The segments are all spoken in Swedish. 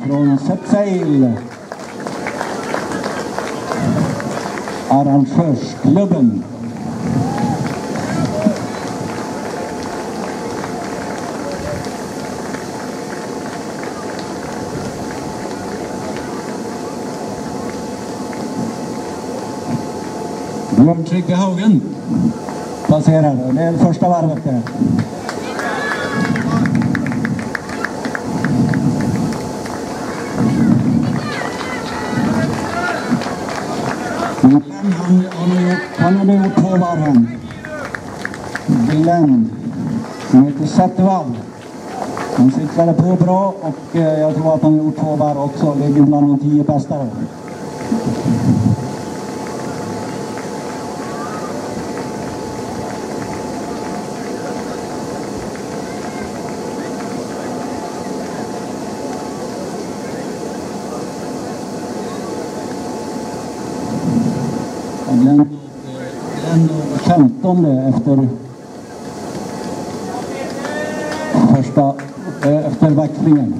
från Setsail. Arrangörsklubben. Björn Trycke Haugen passerar. Det är första varvet där. Han hade gjort 2 varv. Glenn som heter Zettervall. Han cyklade på bra och jag tror att han har gjort 2 varv också. Ligger bland de 10 bästa då. Glenn 15 efter växlingen.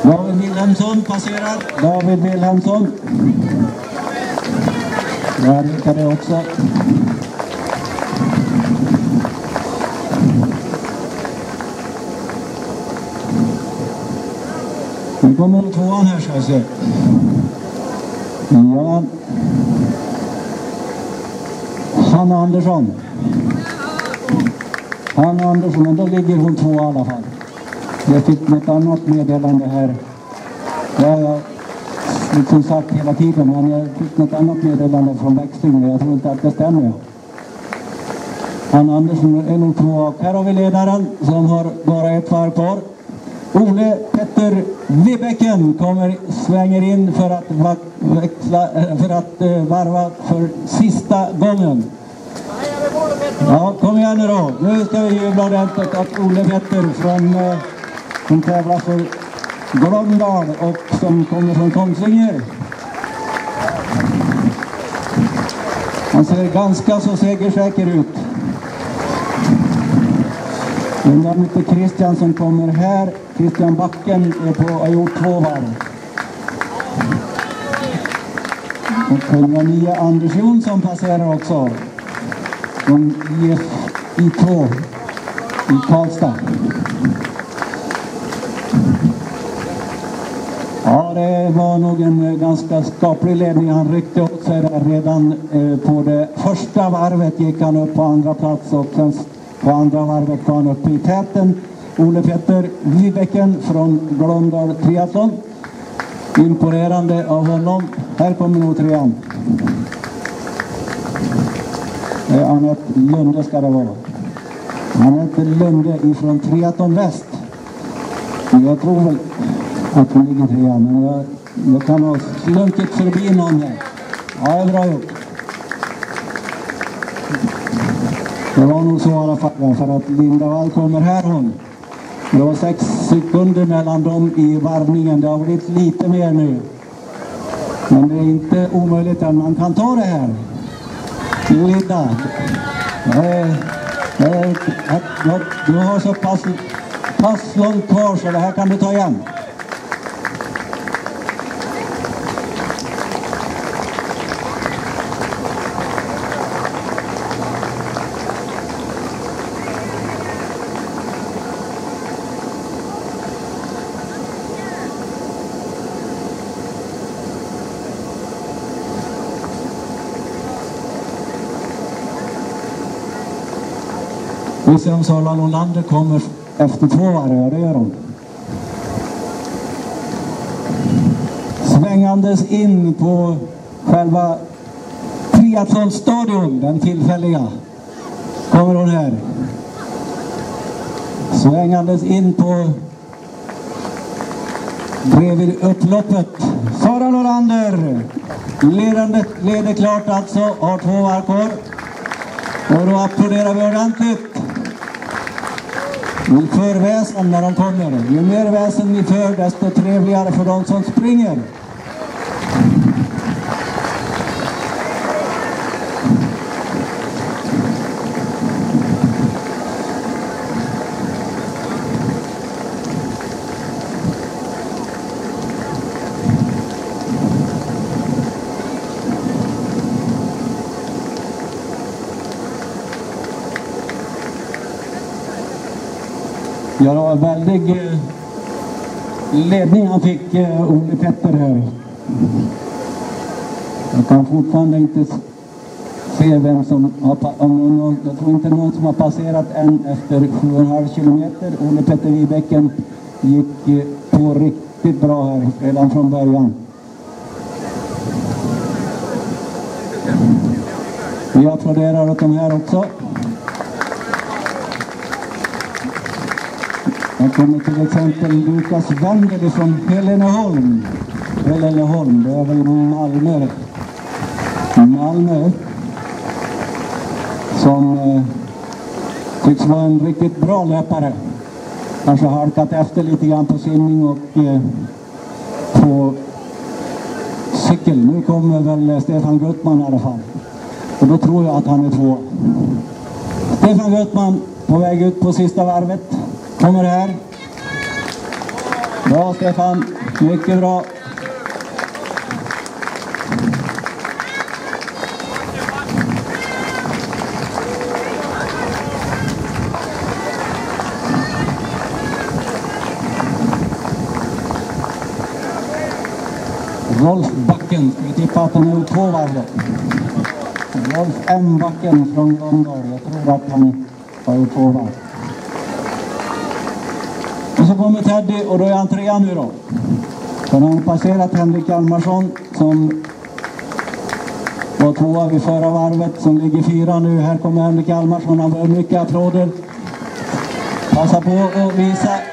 David Wilhelmsson passerar. David Wilhelmsson. Där gick det också. Nu kommer 2an här ska jag se. Ja. Hanna Andersson. Hanna Andersson, men då ligger hon 2 i alla fall. Jag fick något annat meddelande här. Jag liksom sagt hela tiden, men jag fick något annat meddelande från växlingen. Jag tror inte att det stämmer. Hanna Andersson är nog 2. Här har vi ledaren som har bara ett varv kvar. Ole Petter Vibeken svänger in för att varva för sista gången. Ja, kom igen nu då. Nu ska vi jubla ordentligt att Ole Petter som tävlar för Glåmdal och som kommer från Kongsvinger. Han ser ganska så segersäker ut. Den där lite Christian som kommer här. Christian Backen har gjort 2 varv. Och 109 Anders Jonsson passerar också. Från IF2 i Karlstad. Ja, det var nog en ganska skaplig ledning. Han ryckte åt sig där redan på det första varvet gick han upp på andra plats och sen på andra varvet var han uppe i täten. Ole Petter Vibeken från Glåmdal Triathlon. Imponerande av honom. Här kommer nog 3an. Anette Lunde ska det vara. Anette Lunde ifrån Triathlon Väst. Jag tror väl att hon ligger 3an, men jag kan ha slunkit förbi någon här. Ja, det är bra gjort. Det var nog så i alla fall, för att Linda Wall kommer här hon. Det var 6 sekunder mellan dem i varvningen. Det har blivit lite mer nu. Men det är inte omöjligt att man kan ta det här. Linda. Du har så pass långt kvar så det här kan du ta igen. Christian Sala Nolander kommer efter 2 varv, det gör hon. Svängandes in på själva triathlonstadion, den tillfälliga. Kommer hon här. Svängandes in på bredvid upploppet. Sara Nolander leder klart alltså, har 2 varv kvar. Och då applåderar vi ordentligt. Ni för väsen när de kommer. Ju mer väsen ni för, desto trevligare för de som springer. Ja, det var en väldig ledning han fick, Ole Petter här. Jag kan fortfarande inte se vem som har, jag tror inte någon som har passerat än efter 7,5 kilometer. Ole Petter Wibäcken gick på riktigt bra här redan från början. Vi applåderar åt de här också. Jag kommer till exempel Lukas Wander från Heleneholm. Heleneholm, det är väl Malmö. Malmö. Som tycks vara en riktigt bra löpare. Kanske halkat efter lite grann på simning och på cykel. Nu kommer väl Stefan Guttman i alla fall. Och då tror jag att han är två. Stefan Guttman på väg ut på sista varvet. Kommer här. Bra Stefan, mycket bra. Rolf Backen, ska vi tippa att han är två varvet. Rolf M. Backen från London, jag tror att han har två varv. Och så kommer Teddy och då är han trea nu då. För han har passerat Henrik Hjalmarsson som var tvåa vid förra varvet, som ligger fyra nu. Här kommer Henrik Hjalmarsson, han får mycket applåder. Passa på att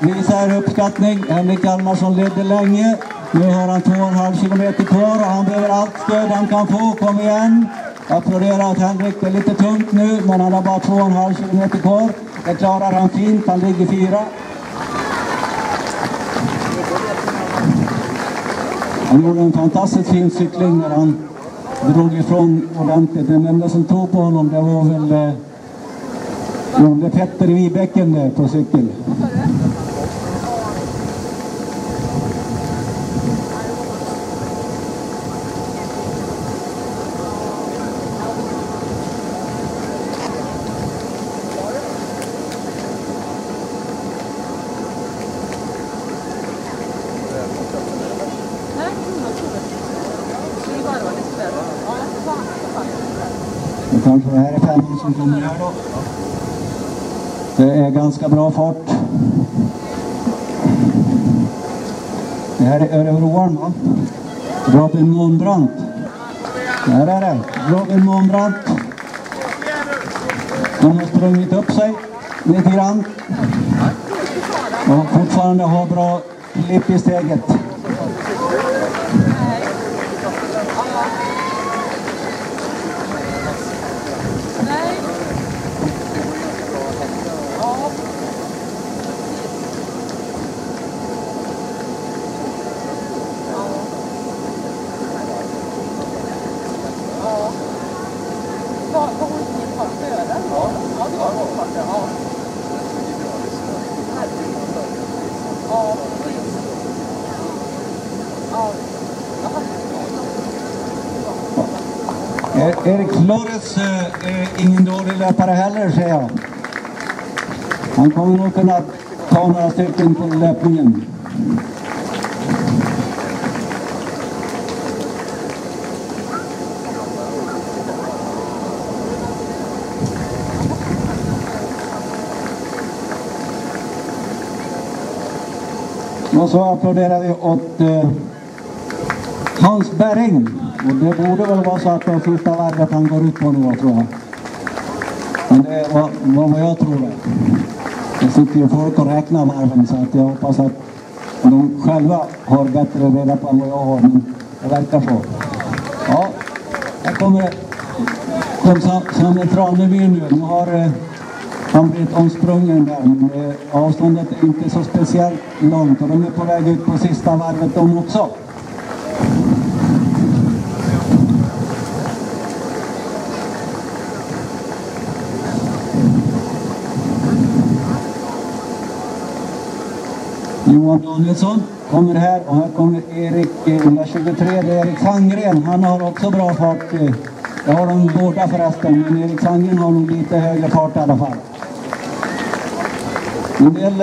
visa er uppskattning. Henrik Hjalmarsson ledde länge. Nu har han 2,5 kilometer kvar och han behöver allt stöd han kan få. Kom igen. Applådera åt Henrik, det är lite tungt nu men han har bara 2,5 kilometer kvar. Det klarar han fint, han ligger fyra. Han gjorde en fantastiskt fin cykling när han drog ifrån ordentligt. Den enda som tog på honom det var väl Ole Petter Wibäcken där på cykel. Kanske det här är femman som kommer här då. Det är ganska bra fart. Det här är Örebroaren va? Robin Månbrant. Där är det. Robin Månbrant. De har sprungit upp sig lite grann. Och fortfarande har bra klipp i steget. Erik Flores är ingen dålig löpare heller, säger jag. Han kommer nog kunna ta några stycken på löpningen. Och så applåderar vi åt Hans Berring. Och det borde väl vara så att det sista varvet han går ut på nu, tror jag. Men det var vad jag tror det. Det sitter ju folk och räknar varven så att jag hoppas att de själva har bättre reda på än vad jag har. Men det verkar så. Ja, här kommer Samuel Traneby nu. Nu har Han blir omsprungen där, men avståndet är inte så speciellt långt och de är på väg ut på sista varvet de också. Johan Danielsson kommer här och här kommer Erik 123, Erik Sandgren. Han har också bra fart. Det har de båda förresten, men Erik Sandgren har nog lite högre fart i alla fall. En del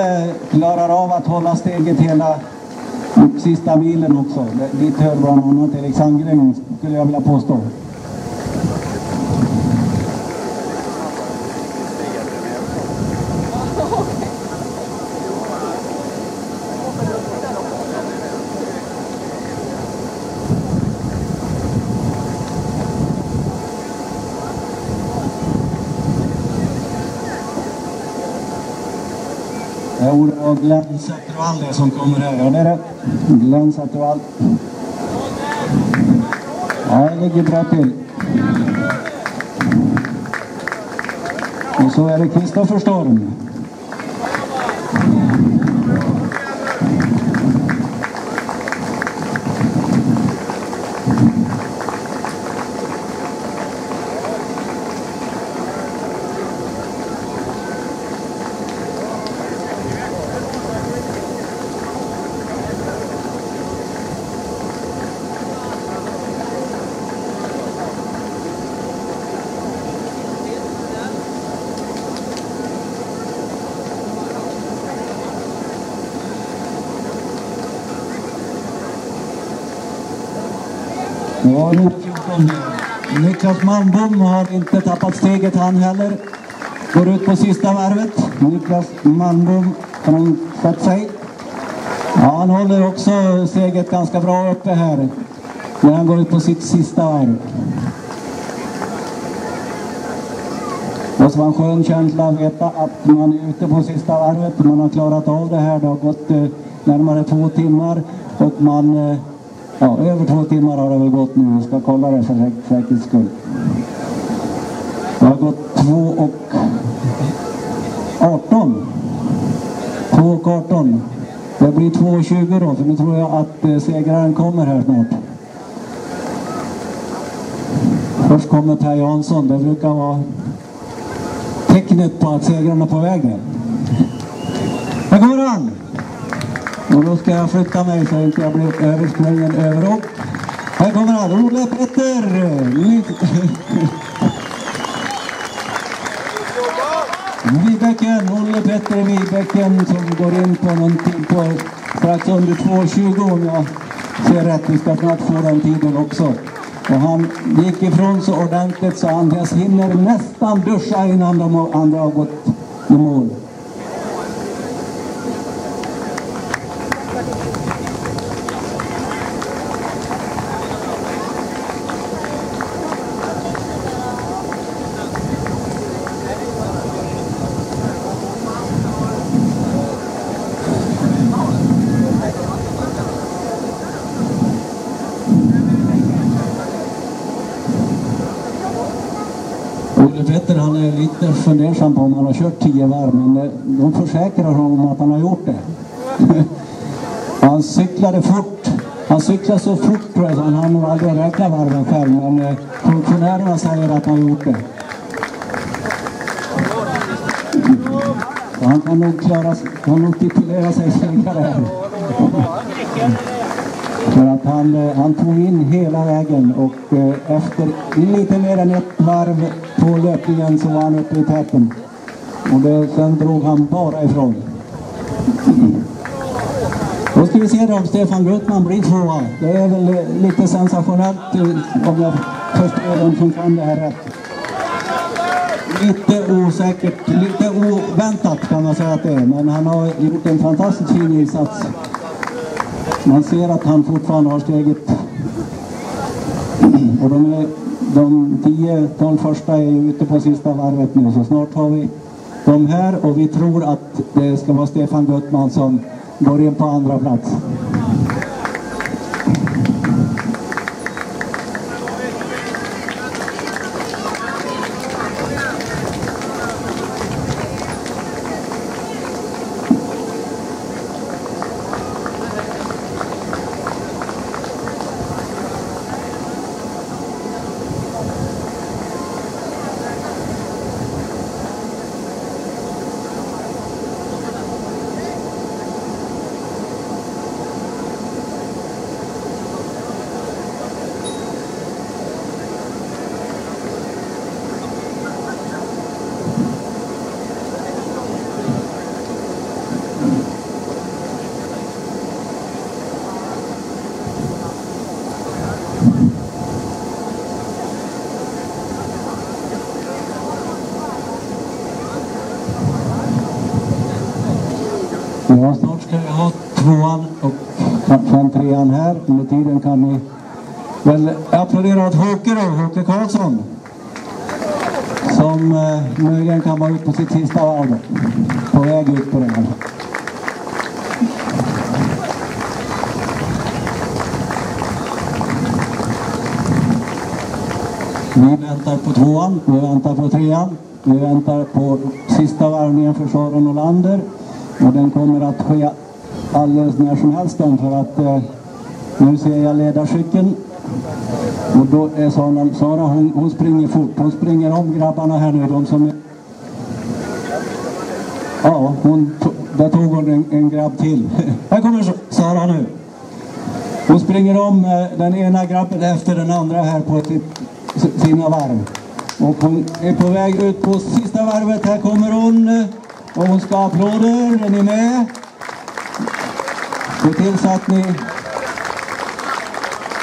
klarar av att hålla steget hela sista milen också. Dit hör bland annat Erik Sandgren, skulle jag vilja påstå. Och Glenn Zettervall det som kommer här. Ja, det är det. Glenn Zettervall. Ja, det ligger bra till. Och så är det Kristoffer Storm. Ja, Niklas Malmbom har inte tappat steget han heller. Går ut på sista varvet. Niklas Malmbom har satt sig. Ja, han håller också steget ganska bra uppe här när han går ut på sitt sista varv. Och så var en skön känsla att veta att man är ute på sista varvet. Man har klarat av det här. Det har gått närmare 2 timmar och man... Ja, över 2 timmar har det väl gått nu. Jag ska kolla det för säkerhets skull. Det har gått 2:18. 2:18. Det blir 2:20 då, för nu tror jag att segraren kommer här snart. Först kommer Per Jansson. Det brukar vara tecknet på att segrarna är på väg där. Här kommer han! Och då ska jag flytta mig så att jag inte blir översprungen överallt. Här kommer han, Olle Petter! Vibäcken, Olle Petter Vibäcken som går in på någonting på strax under 2:20 om jag ser rätt. Vi ska snart få den tiden också. Och han gick ifrån så ordentligt så Andreas hinner nästan duscha innan de andra har gått i mål. Petter han är lite fundersam på om han har kört 10 varv, men de försäkrar honom att han har gjort det. Han cyklade fort. Han cyklade så fort tror jag, så han nog aldrig räknat varven själv, men funktionärerna säger att han har gjort det. Så han kan nog titulera sig segrare här. För att han tog in hela vägen och efter lite mer än 1 varv på löpningen så var han uppe i täten. Och sen drog han bara ifrån. Då ska vi se om Stefan Guttman blir 2:a. Det är väl lite sensationellt om jag förstår vem som kan det här rätt. Lite osäkert, lite oväntat kan man säga att det är. Men han har gjort en fantastiskt fin insats. Man ser att han fortfarande har steget. Och de 10-12 första är ju ute på sista varvet nu. Så snart har vi de här och vi tror att det ska vara Stefan Guttman som går in på andra plats. Ja, snart ska vi ha tvåan och från trean här. Under tiden kan ni väl applådera åt Håke Karlsson. Som möjligen kan vara ut på sitt sista varv. På väg ut på den här. Vi väntar på tvåan, vi väntar på trean, vi väntar på sista varvningen för Sören Olander. Och den kommer att ske alldeles när som helst för att nu ser jag ledarcykeln. Och då är Sara hon springer fort, hon springer om grabbarna här nu, de som är... Ja, där tog hon en grabb till. Här kommer Sara nu. Hon springer om den ena grabben efter den andra här på sina varv. Och hon är på väg ut på sista varvet. Här kommer hon. Och hon ska applåder. Är ni med? Se till så att ni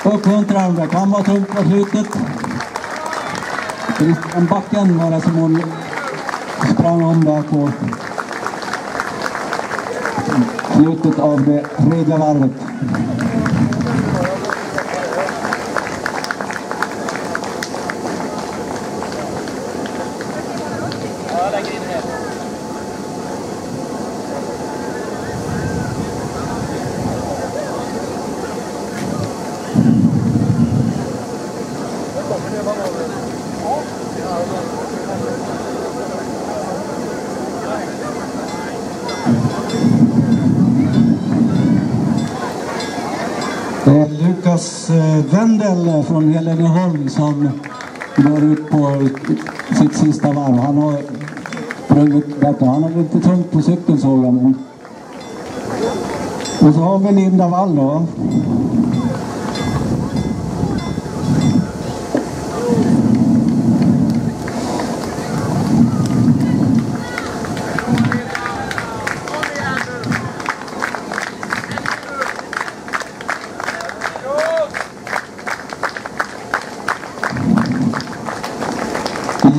uppmuntrar. Det kan vara tungt på slutet. En backen var det som hon sprang om där på slutet av det tredje varvet. Det är Lukas Wendel från Heleneholm som går ut på sitt sista varv. Han har sprungit bättre. Han har lite tungt på cykeln såg jag. Men... Och så har vi Linda Wall då.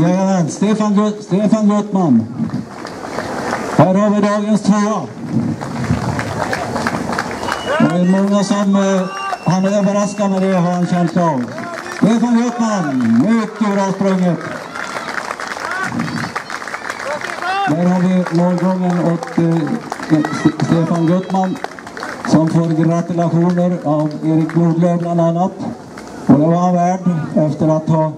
Jajamän, Stefan Guttman. Här har vi dagens tvåa. Det är många som han är överraskad med det, har han känt av. Stefan Guttman, mycket bra sprunget. Där har vi målgången åt Stefan Guttman som får gratulationer av Erik Nordlöf bland annat. Och det var han värd efter att ha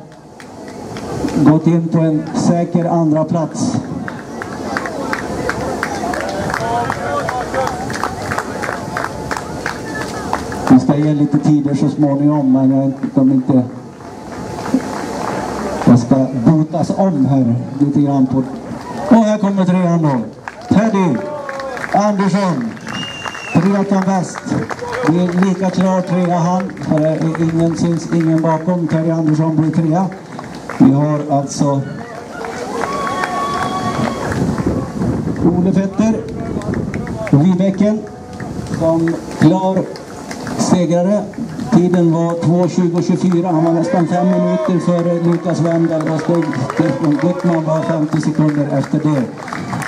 gått in på en säker andra plats. Vi ska ge lite tider så småningom, men jag vet om inte jag ska botas om här lite grann på. Och här kommer trean då. Teddy Andersson, 13 väst. Det är lika klar trea han, för det är syns ingen bakom. Teddy Andersson blir trea. Vi har alltså Ole Fetter Vibeke som klar segrare. Tiden var 2:20,24. Han var nästan 5 minuter före Lukas Wendel och Stefan Guttman var 50 sekunder efter det.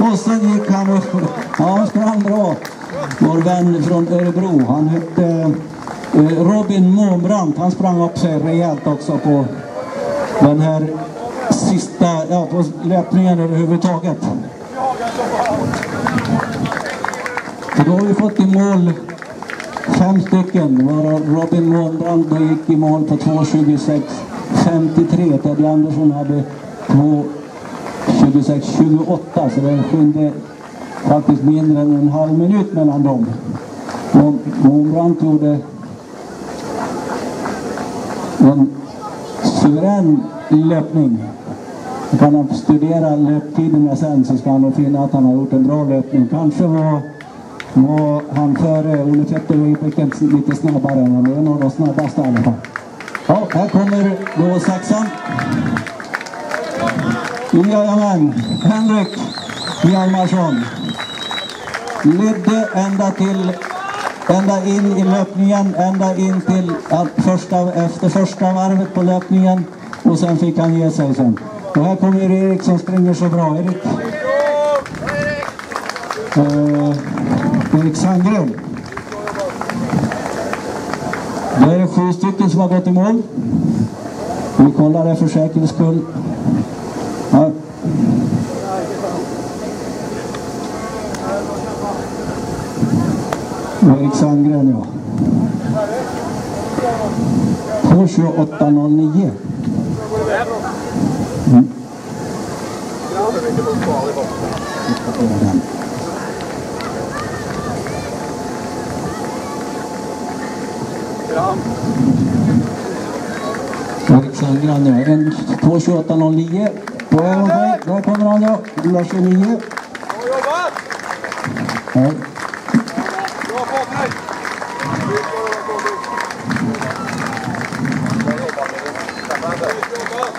Och sen gick han upp. Ja, han sprang bra. Vår vän från Örebro. Han hette Robin Månbrant. Han sprang upp sig rejält också på den här sista, på löpningen överhuvudtaget. Så då har vi fått i mål 5 stycken. Robin Månbrand då gick i mål på 2:26,53. Teddy Andersson hade 2:26,28. Så det skilde faktiskt mindre än en halv minut mellan dem. Och Månbrand gjorde en suverän löpning. Kan han studera löptiderna sen så ska han nog finna att han har gjort en bra löpning. Kanske var han före Ole Fetter Vibeke lite snabbare, men det är nog de snabbaste i alla fall. Ja, här kommer då saxan. Jajamän, Henrik Hjalmarsson ledde ända in i löpningen, ända in till efter första varvet på löpningen, och sen fick han ge sig sen. Och här kommer Erik som springer så bra. Erik. Erik Sandgren. Då är det 7 stycken som har gått i mål. Vi kollar det för säkerhets skull. Ja. Erik Sandgren, ja. På 28.09. Erik Sandgren, ja. På 28.09. På över. Där kommer han, ja. 29. Ja.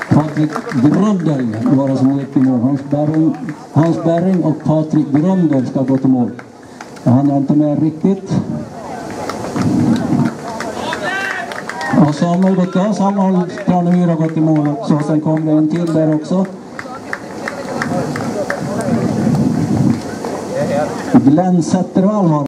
Patrik Grundel var det som gick i mål. Hans Berring och Patrik Grundel ska gå till mål. Han är inte med riktigt. Och Samuel Gotthard, Samuel Tranemyr har gått i mål också. Sen kom det en till där också. Glenn Zettervall har